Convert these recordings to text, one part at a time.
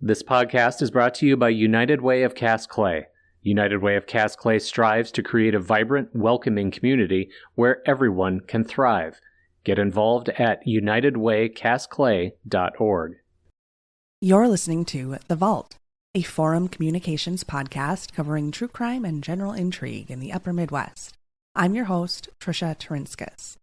This podcast is brought to you by United Way of Cast Clay. United Way of Cast Clay strives to create a vibrant, welcoming community where everyone can thrive. Get involved at unitedwaycastclay.org. You're listening to The Vault, a forum communications podcast covering true crime and general intrigue in the upper Midwest. I'm your host, Trisha Taurinskas.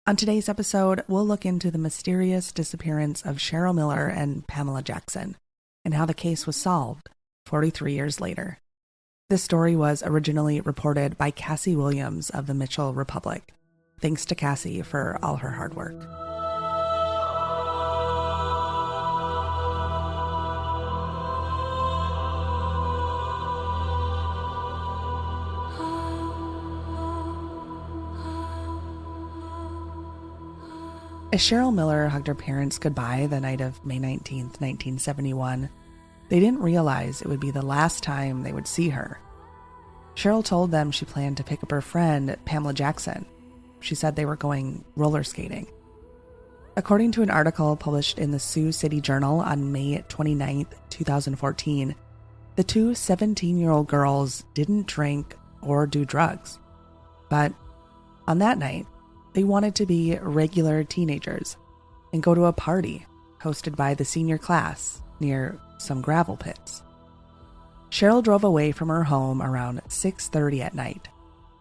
On today's episode, we'll look into the mysterious disappearance of Cheryl Miller and Pamela Jackson, and how the case was solved 43 years later. This story was originally reported by Cassie Williams of the Mitchell Republic. Thanks to Cassie for all her hard work. As Cheryl Miller hugged her parents goodbye the night of May 19th, 1971, they didn't realize it would be the last time they would see her. Cheryl told them she planned to pick up her friend, Pamela Jackson. She said they were going roller skating. According to an article published in the Sioux City Journal on May 29th, 2014, the two 17-year-old girls didn't drink or do drugs. But on that night, they wanted to be regular teenagers and go to a party hosted by the senior class near some gravel pits. Cheryl drove away from her home around 6:30 at night,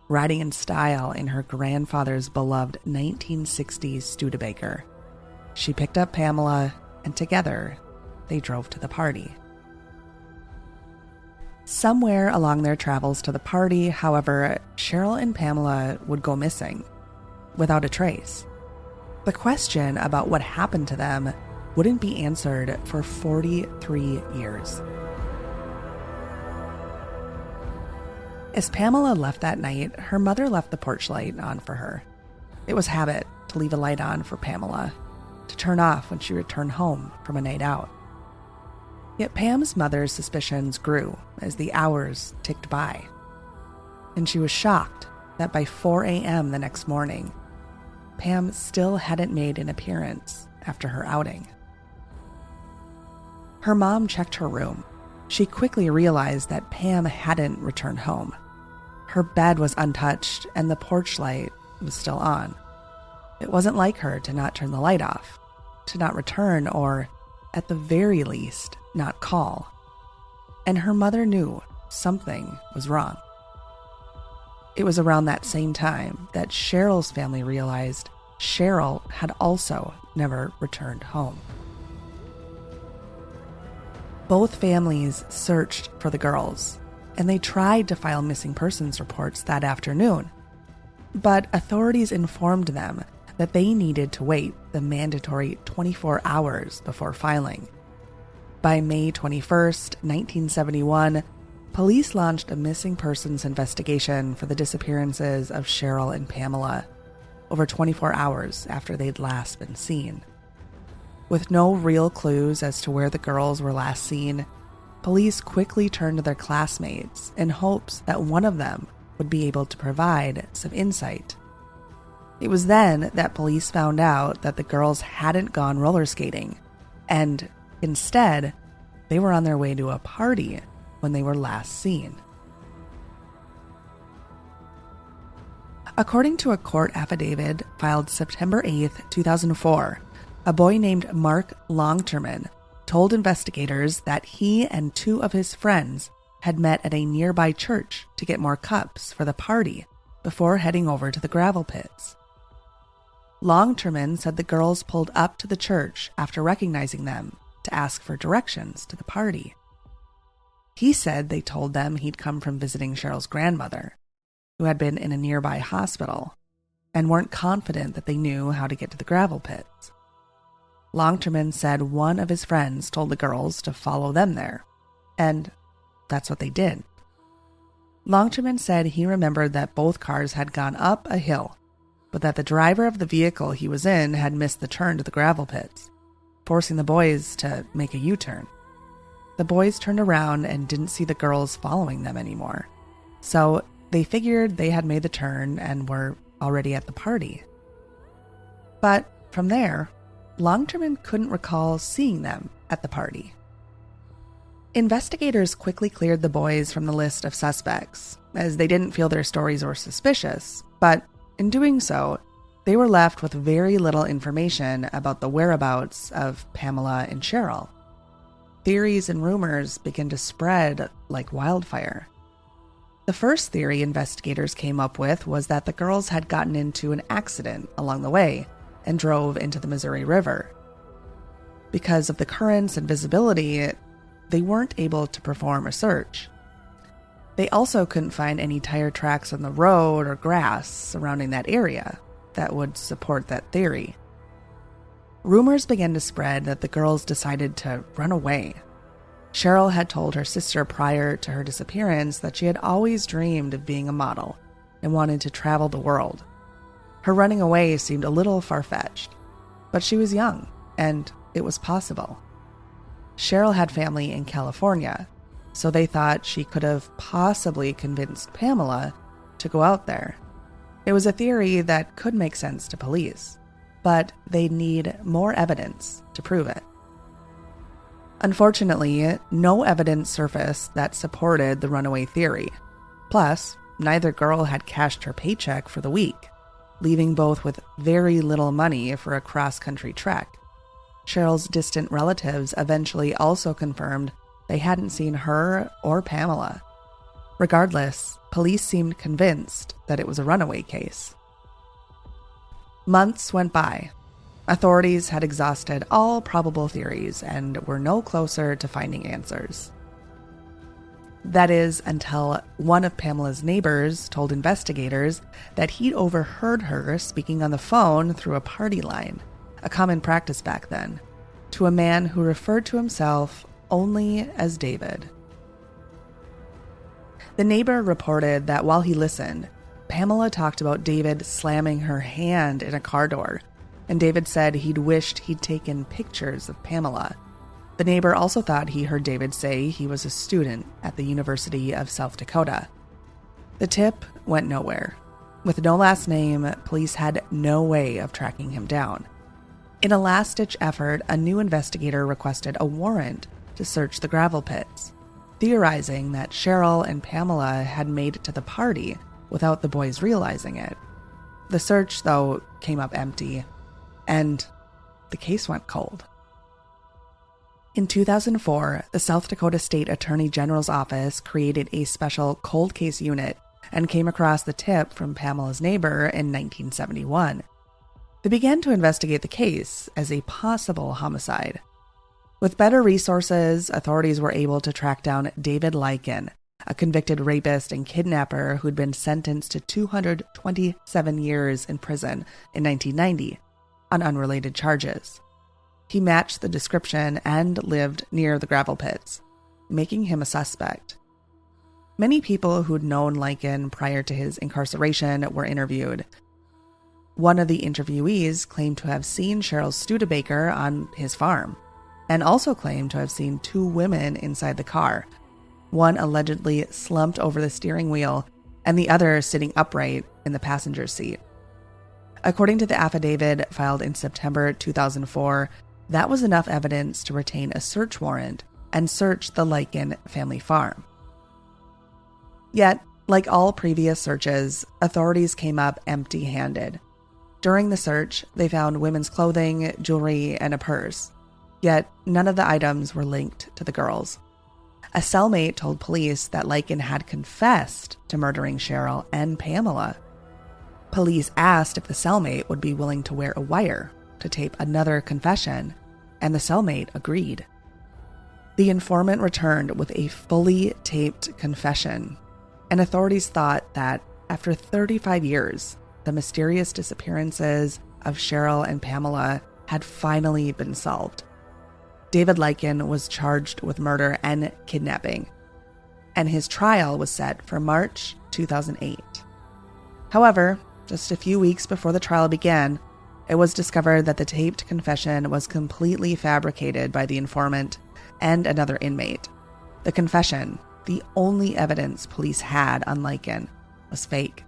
riding in style in her grandfather's beloved 1960s Studebaker. She picked up Pamela, and together they drove to the party. Somewhere along their travels to the party, however, Cheryl and Pamela would go missing, without a trace. The question about what happened to them wouldn't be answered for 43 years. As Pamela left that night, her mother left the porch light on for her. It was habit to leave a light on for Pamela, to turn off when she returned home from a night out. Yet Pam's mother's suspicions grew as the hours ticked by, and she was shocked that by 4 a.m. the next morning, Pam still hadn't made an appearance after her outing. Her mom checked her room. She quickly realized that Pam hadn't returned home. Her bed was untouched and the porch light was still on. It wasn't like her to not turn the light off, to not return, or, at the very least, not call. And her mother knew something was wrong. It was around that same time that Cheryl's family realized Cheryl had also never returned home. Both families searched for the girls, and they tried to file missing persons reports that afternoon. But authorities informed them that they needed to wait the mandatory 24 hours before filing. By May 21st, 1971, police launched a missing persons investigation for the disappearances of Cheryl and Pamela, over 24 hours after they'd last been seen. With no real clues as to where the girls were last seen, police quickly turned to their classmates in hopes that one of them would be able to provide some insight. It was then that police found out that the girls hadn't gone roller skating, and instead, they were on their way to a party when they were last seen. According to a court affidavit filed September 8th, 2004, a boy named Mark Longterman told investigators that he and two of his friends had met at a nearby church to get more cups for the party before heading over to the gravel pits. Longterman said the girls pulled up to the church after recognizing them to ask for directions to the party. He said they told them he'd come from visiting Cheryl's grandmother, who had been in a nearby hospital, and weren't confident that they knew how to get to the gravel pits. Longterman said one of his friends told the girls to follow them there, and that's what they did. Longterman said he remembered that both cars had gone up a hill, but that the driver of the vehicle he was in had missed the turn to the gravel pits, forcing the boys to make a U-turn. The boys turned around and didn't see the girls following them anymore, so they figured they had made the turn and were already at the party. But from there, Longterman couldn't recall seeing them at the party. Investigators quickly cleared the boys from the list of suspects, as they didn't feel their stories were suspicious, but in doing so, they were left with very little information about the whereabouts of Pamela and Cheryl. Theories and rumors began to spread like wildfire. The first theory investigators came up with was that the girls had gotten into an accident along the way and drove into the Missouri River. Because of the currents and visibility, they weren't able to perform a search. They also couldn't find any tire tracks on the road or grass surrounding that area that would support that theory. Rumors began to spread that the girls decided to run away. Cheryl had told her sister prior to her disappearance that she had always dreamed of being a model and wanted to travel the world. Her running away seemed a little far-fetched, but she was young, and it was possible. Cheryl had family in California, so they thought she could have possibly convinced Pamela to go out there. It was a theory that could make sense to police, but they'd need more evidence to prove it. Unfortunately, no evidence surfaced that supported the runaway theory. Plus, neither girl had cashed her paycheck for the week, leaving both with very little money for a cross-country trek. Cheryl's distant relatives eventually also confirmed they hadn't seen her or Pamela. Regardless, police seemed convinced that it was a runaway case. Months went by. Authorities had exhausted all probable theories and were no closer to finding answers. That is, until one of Pamela's neighbors told investigators that he'd overheard her speaking on the phone through a party line, a common practice back then, to a man who referred to himself only as David. The neighbor reported that while he listened, Pamela talked about David slamming her hand in a car door, and David said he'd wished he'd taken pictures of Pamela. The neighbor also thought he heard David say he was a student at the University of South Dakota. The tip went nowhere. With no last name, police had no way of tracking him down. In a last-ditch effort, a new investigator requested a warrant to search the gravel pits, theorizing that Cheryl and Pamela had made it to the party without the boys realizing it. The search, though, came up empty, and the case went cold. In 2004, the South Dakota State Attorney General's office created a special cold case unit and came across the tip from Pamela's neighbor in 1971. They began to investigate the case as a possible homicide. With better resources, authorities were able to track down David Lycan, a convicted rapist and kidnapper who'd been sentenced to 227 years in prison in 1990 on unrelated charges. He matched the description and lived near the gravel pits, making him a suspect. Many people who'd known Lycan prior to his incarceration were interviewed. One of the interviewees claimed to have seen Cheryl Studebaker on his farm, and also claimed to have seen two women inside the car, one allegedly slumped over the steering wheel and the other sitting upright in the passenger seat. According to the affidavit filed in September 2004, that was enough evidence to retain a search warrant and search the Lycan family farm. Yet, like all previous searches, authorities came up empty-handed. During the search, they found women's clothing, jewelry, and a purse. Yet, none of the items were linked to the girls. A cellmate told police that Lycan had confessed to murdering Cheryl and Pamela. Police asked if the cellmate would be willing to wear a wire to tape another confession, and the cellmate agreed. The informant returned with a fully taped confession, and authorities thought that after 35 years, the mysterious disappearances of Cheryl and Pamela had finally been solved. David Lycan was charged with murder and kidnapping, and his trial was set for March 2008. However, just a few weeks before the trial began, it was discovered that the taped confession was completely fabricated by the informant and another inmate. The confession, the only evidence police had on Lycan, was fake,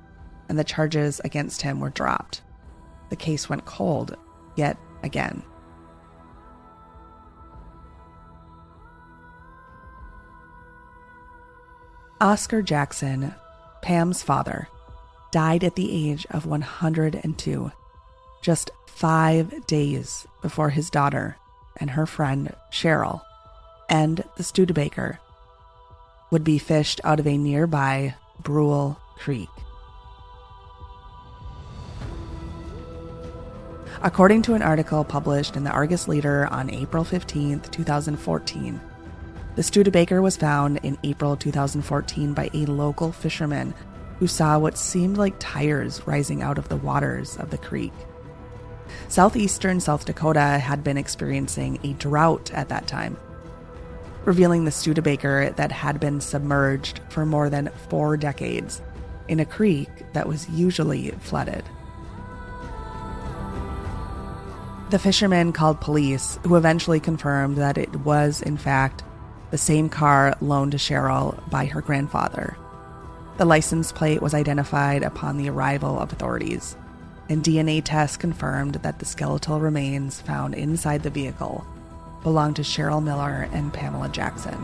and the charges against him were dropped. The case went cold yet again. Oscar Jackson, Pam's father, died at the age of 102, just 5 days before his daughter and her friend Cheryl and the Studebaker would be fished out of a nearby Brule Creek. According to an article published in the Argus Leader on April 15, 2014, the Studebaker was found in April 2014 by a local fisherman who saw what seemed like tires rising out of the waters of the creek. Southeastern South Dakota had been experiencing a drought at that time, revealing the Studebaker that had been submerged for more than 4 decades in a creek that was usually flooded. The fisherman called police, who eventually confirmed that it was, in fact, the same car loaned to Cheryl by her grandfather. The license plate was identified upon the arrival of authorities, and DNA tests confirmed that the skeletal remains found inside the vehicle belonged to Cheryl Miller and Pamela Jackson.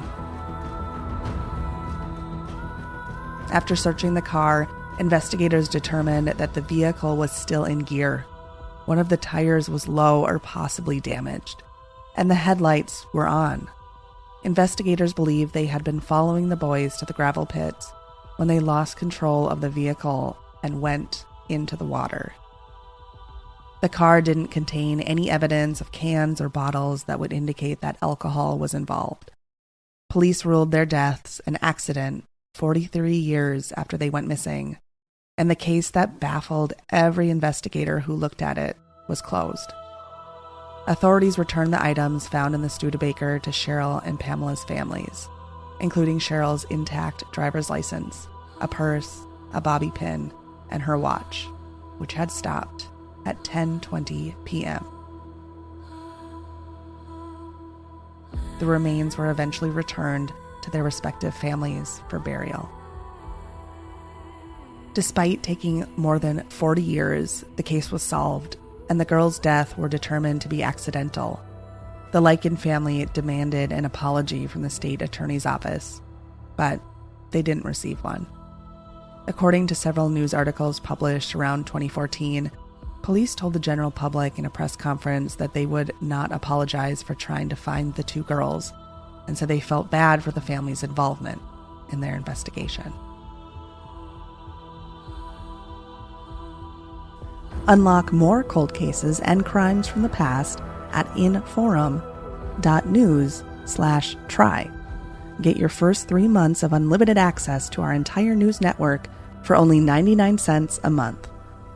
After searching the car, investigators determined that the vehicle was still in gear. One of the tires was low or possibly damaged, and the headlights were on. Investigators believe they had been following the boys to the gravel pits when they lost control of the vehicle and went into the water. The car didn't contain any evidence of cans or bottles that would indicate that alcohol was involved. Police ruled their deaths an accident 43 years after they went missing, and the case that baffled every investigator who looked at it was closed. Authorities returned the items found in the Studebaker to Cheryl and Pamela's families, including Cheryl's intact driver's license, a purse, a bobby pin, and her watch, which had stopped at 10:20 p.m. The remains were eventually returned to their respective families for burial. Despite taking more than 40 years, the case was solved, and the girls' deaths were determined to be accidental. The Lycan family demanded an apology from the state attorney's office, but they didn't receive one. According to several news articles published around 2014, police told the general public in a press conference that they would not apologize for trying to find the 2 girls, and said they felt bad for the family's involvement in their investigation. Unlock more cold cases and crimes from the past at inforum.news/try. Get your first 3 months of unlimited access to our entire news network for only 99 cents a month.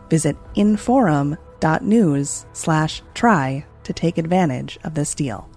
Visit inforum.news/try to take advantage of this deal.